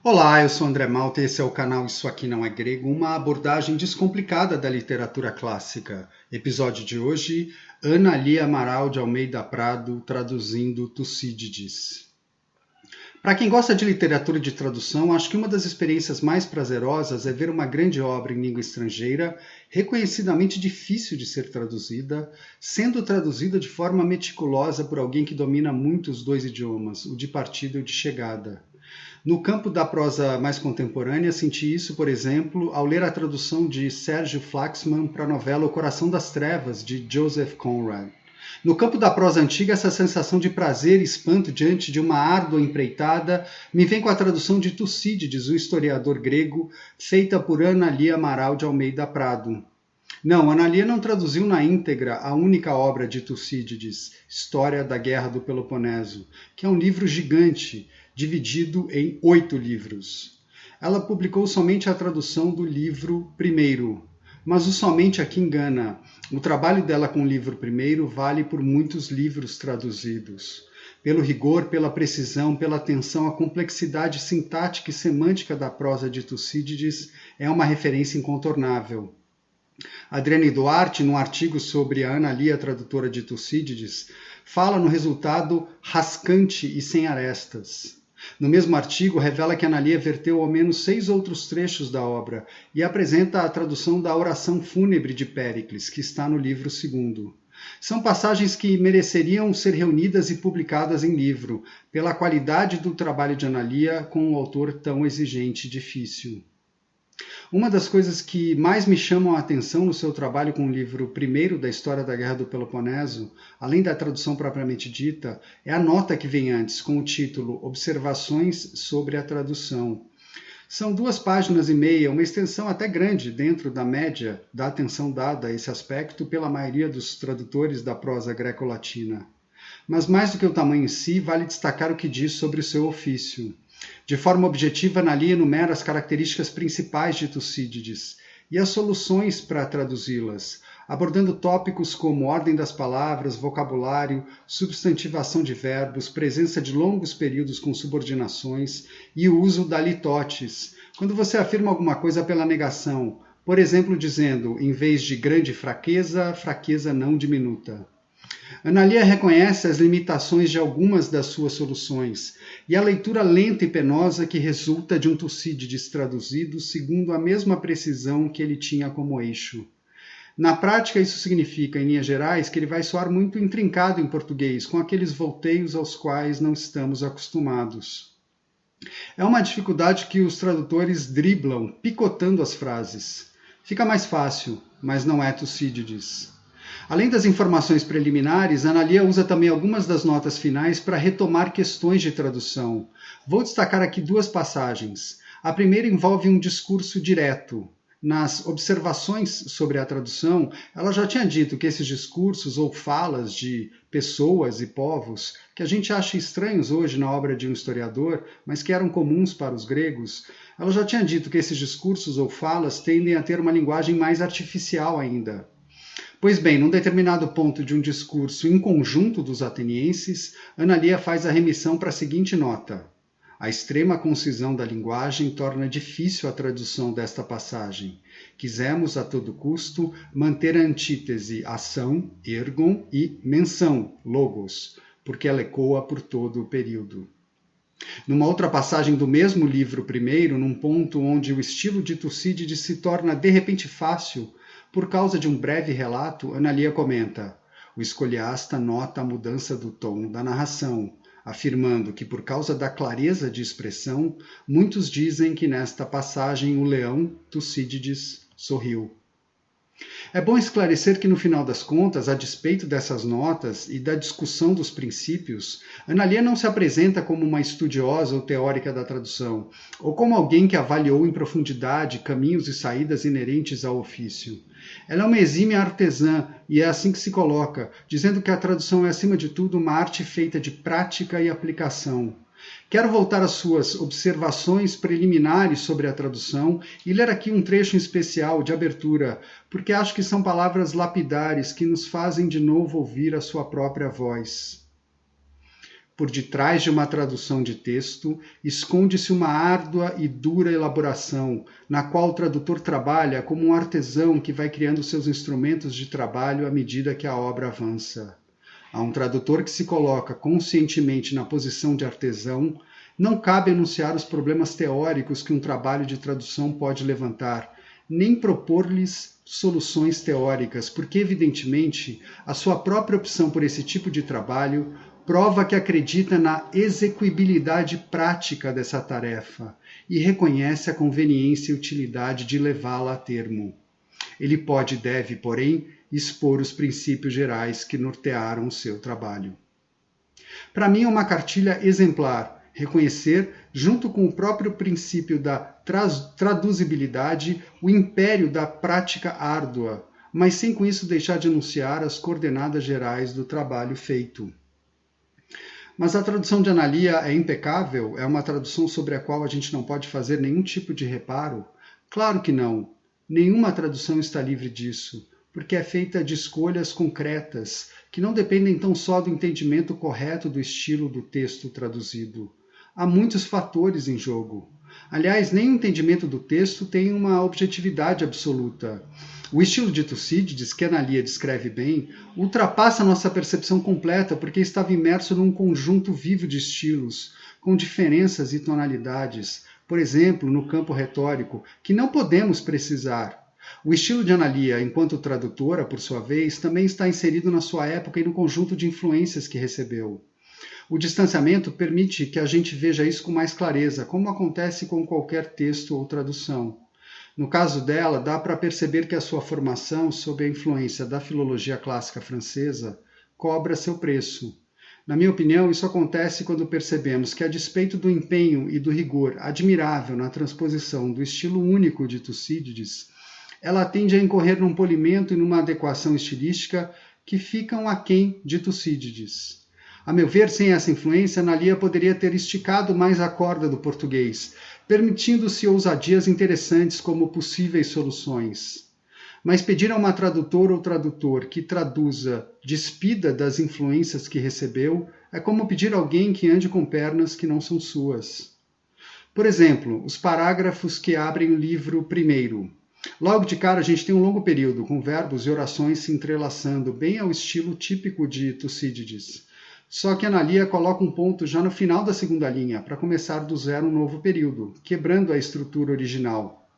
Olá, eu sou André Malta e esse é o canal Isso Aqui Não É Grego, uma abordagem descomplicada da literatura clássica. Episódio de hoje, Ana Lia Amaral de Almeida Prado, traduzindo Tucídides. Para quem gosta de literatura de tradução, acho que uma das experiências mais prazerosas é ver uma grande obra em língua estrangeira, reconhecidamente difícil de ser traduzida, sendo traduzida de forma meticulosa por alguém que domina muito os dois idiomas, o de partida e o de chegada. No campo da prosa mais contemporânea, senti isso, por exemplo, ao ler a tradução de Sérgio Flaxman para a novela O Coração das Trevas, de Joseph Conrad. No campo da prosa antiga, essa sensação de prazer e espanto diante de uma árdua empreitada me vem com a tradução de Tucídides, o historiador grego, feita por Ana Lia Amaral de Almeida Prado. Não, Ana Lia não traduziu na íntegra a única obra de Tucídides, História da Guerra do Peloponeso, que é um livro gigante, dividido em 8 livros. Ela publicou somente a tradução do livro primeiro, mas o somente aqui engana. O trabalho dela com o livro primeiro vale por muitos livros traduzidos. Pelo rigor, pela precisão, pela atenção à complexidade sintática e semântica da prosa de Tucídides, é uma referência incontornável. Adriane Duarte, num artigo sobre a Ana Lia, tradutora de Tucídides, fala no resultado rascante e sem arestas. No mesmo artigo, revela que Ana Lia verteu ao menos 6 outros trechos da obra e apresenta a tradução da oração fúnebre de Péricles, que está no livro segundo. São passagens que mereceriam ser reunidas e publicadas em livro, pela qualidade do trabalho de Ana Lia com um autor tão exigente e difícil. Uma das coisas que mais me chamam a atenção no seu trabalho com o livro primeiro da História da Guerra do Peloponeso, além da tradução propriamente dita, é a nota que vem antes, com o título Observações sobre a Tradução. São 2 páginas e meia, uma extensão até grande dentro da média da atenção dada a esse aspecto pela maioria dos tradutores da prosa greco-latina. Mas mais do que o tamanho em si, vale destacar o que diz sobre o seu ofício. De forma objetiva, Ana Lia enumera as características principais de Tucídides e as soluções para traduzi-las, abordando tópicos como ordem das palavras, vocabulário, substantivação de verbos, presença de longos períodos com subordinações e o uso da litotes, quando você afirma alguma coisa pela negação, por exemplo, dizendo, em vez de grande fraqueza, fraqueza não diminuta. Ana Lia reconhece as limitações de algumas das suas soluções e a leitura lenta e penosa que resulta de um Tucídides traduzido segundo a mesma precisão que ele tinha como eixo. Na prática, isso significa, em linhas gerais, que ele vai soar muito intrincado em português, com aqueles volteios aos quais não estamos acostumados. É uma dificuldade que os tradutores driblam, picotando as frases. Fica mais fácil, mas não é Tucídides. Além das informações preliminares, Ana Lia usa também algumas das notas finais para retomar questões de tradução. Vou destacar aqui 2 passagens. A primeira envolve um discurso direto. Nas observações sobre a tradução, ela já tinha dito que esses discursos ou falas de pessoas e povos, que a gente acha estranhos hoje na obra de um historiador, mas que eram comuns para os gregos, ela já tinha dito que esses discursos ou falas tendem a ter uma linguagem mais artificial ainda. Pois bem, num determinado ponto de um discurso em conjunto dos atenienses, Ana Lia faz a remissão para a seguinte nota. A extrema concisão da linguagem torna difícil a tradução desta passagem. Quisemos, a todo custo, manter a antítese ação, ergon, e menção, logos, porque ela ecoa por todo o período. Numa outra passagem do mesmo livro primeiro, num ponto onde o estilo de Tucídides se torna de repente fácil, por causa de um breve relato, Ana Lia comenta: o escoliasta nota a mudança do tom da narração, afirmando que por causa da clareza de expressão, muitos dizem que nesta passagem o leão, Tucídides, sorriu. É bom esclarecer que, no final das contas, a despeito dessas notas e da discussão dos princípios, Ana Lia não se apresenta como uma estudiosa ou teórica da tradução, ou como alguém que avaliou em profundidade caminhos e saídas inerentes ao ofício. Ela é uma exímia artesã, e é assim que se coloca, dizendo que a tradução é, acima de tudo, uma arte feita de prática e aplicação. Quero voltar às suas observações preliminares sobre a tradução e ler aqui um trecho em especial de abertura, porque acho que são palavras lapidares que nos fazem de novo ouvir a sua própria voz. Por detrás de uma tradução de texto, esconde-se uma árdua e dura elaboração, na qual o tradutor trabalha como um artesão que vai criando seus instrumentos de trabalho à medida que a obra avança. A um tradutor que se coloca conscientemente na posição de artesão, não cabe enunciar os problemas teóricos que um trabalho de tradução pode levantar, nem propor-lhes soluções teóricas, porque, evidentemente, a sua própria opção por esse tipo de trabalho prova que acredita na execuibilidade prática dessa tarefa e reconhece a conveniência e utilidade de levá-la a termo. Ele pode e deve, porém, expor os princípios gerais que nortearam o seu trabalho. Para mim é uma cartilha exemplar, reconhecer, junto com o próprio princípio da traduzibilidade, o império da prática árdua, mas sem com isso deixar de anunciar as coordenadas gerais do trabalho feito. Mas a tradução de Ana Lia é impecável? É uma tradução sobre a qual a gente não pode fazer nenhum tipo de reparo? Claro que não. Nenhuma tradução está livre disso, porque é feita de escolhas concretas, que não dependem tão só do entendimento correto do estilo do texto traduzido. Há muitos fatores em jogo. Aliás, nem o entendimento do texto tem uma objetividade absoluta. O estilo de Tucídides, que Ana Lia descreve bem, ultrapassa nossa percepção completa porque estava imerso num conjunto vivo de estilos, com diferenças e tonalidades, por exemplo, no campo retórico, que não podemos precisar. O estilo de Ana Lia, enquanto tradutora, por sua vez, também está inserido na sua época e no conjunto de influências que recebeu. O distanciamento permite que a gente veja isso com mais clareza, como acontece com qualquer texto ou tradução. No caso dela, dá para perceber que a sua formação, sob a influência da filologia clássica francesa, cobra seu preço. Na minha opinião, isso acontece quando percebemos que, a despeito do empenho e do rigor admirável na transposição do estilo único de Tucídides, ela tende a incorrer num polimento e numa adequação estilística que ficam aquém de Tucídides. A meu ver, sem essa influência, Ana Lia poderia ter esticado mais a corda do português, permitindo-se ousadias interessantes como possíveis soluções. Mas pedir a uma tradutora ou tradutor que traduza despida das influências que recebeu é como pedir a alguém que ande com pernas que não são suas. Por exemplo, os parágrafos que abrem o livro primeiro. Logo de cara a gente tem um longo período, com verbos e orações se entrelaçando, bem ao estilo típico de Tucídides. Só que Ana Lia coloca um ponto já no final da segunda linha, para começar do zero um novo período, quebrando a estrutura original.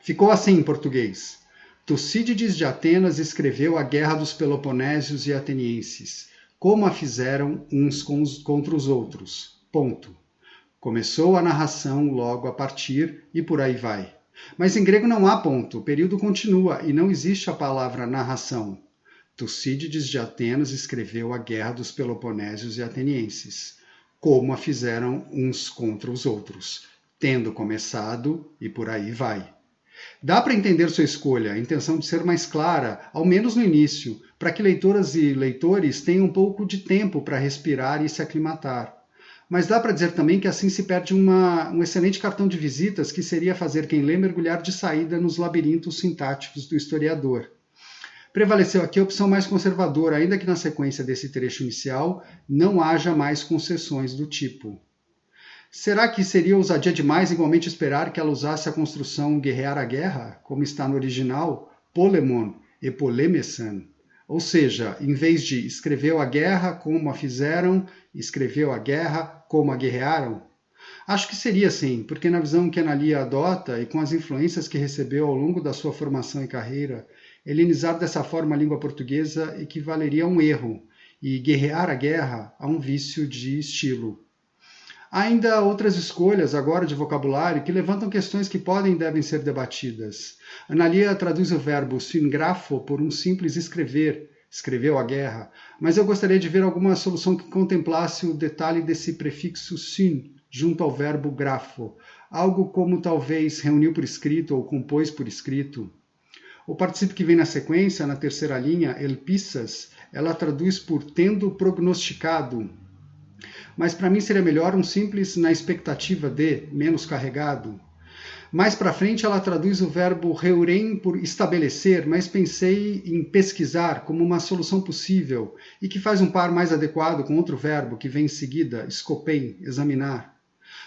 Ficou assim em português. Tucídides de Atenas escreveu a guerra dos Peloponésios e Atenienses, como a fizeram uns contra os outros. Ponto. Começou a narração logo a partir e por aí vai. Mas em grego não há ponto, o período continua e não existe a palavra narração. Tucídides de Atenas escreveu a guerra dos Peloponésios e Atenienses, como a fizeram uns contra os outros, tendo começado e por aí vai. Dá para entender sua escolha, a intenção de ser mais clara, ao menos no início, para que leitoras e leitores tenham um pouco de tempo para respirar e se aclimatar. Mas dá para dizer também que assim se perde um excelente cartão de visitas que seria fazer quem lê mergulhar de saída nos labirintos sintáticos do historiador. Prevaleceu aqui a opção mais conservadora, ainda que na sequência desse trecho inicial não haja mais concessões do tipo. Será que seria ousadia demais igualmente esperar que ela usasse a construção guerrear a guerra, como está no original, polemon e polemesan? Ou seja, em vez de escreveu a guerra como a fizeram, escreveu a guerra como a guerrearam? Acho que seria sim, porque na visão que Ana Lia adota e com as influências que recebeu ao longo da sua formação e carreira, helenizar dessa forma a língua portuguesa equivaleria a um erro, e guerrear a guerra a um vício de estilo. Há ainda outras escolhas agora de vocabulário que levantam questões que podem e devem ser debatidas. Ana Lia traduz o verbo syngrapho por um simples escrever, escreveu a guerra, mas eu gostaria de ver alguma solução que contemplasse o detalhe desse prefixo syn junto ao verbo grafo, algo como talvez reuniu por escrito ou compôs por escrito. O particípio que vem na sequência, na terceira linha, elpissas, ela traduz por tendo prognosticado. Mas para mim seria melhor um simples na expectativa de, menos carregado. Mais para frente ela traduz o verbo reurem por estabelecer, mas pensei em pesquisar como uma solução possível e que faz um par mais adequado com outro verbo que vem em seguida, scopem, examinar.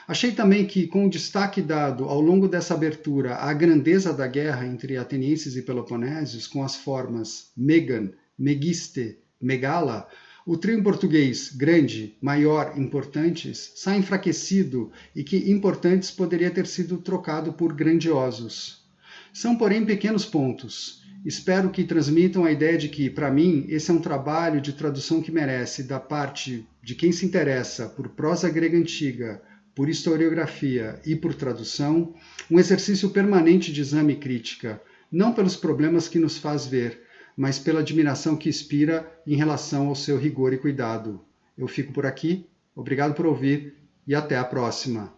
Achei também que, com o destaque dado ao longo dessa abertura à grandeza da guerra entre atenienses e peloponésios, com as formas megan, megiste, megala, o trio em português grande, maior, importantes sai enfraquecido e que importantes poderia ter sido trocado por grandiosos. São, porém, pequenos pontos. Espero que transmitam a ideia de que, para mim, esse é um trabalho de tradução que merece, da parte de quem se interessa por prosa grega antiga, por historiografia e por tradução, um exercício permanente de exame e crítica, não pelos problemas que nos faz ver, mas pela admiração que inspira em relação ao seu rigor e cuidado. Eu fico por aqui, obrigado por ouvir e até a próxima.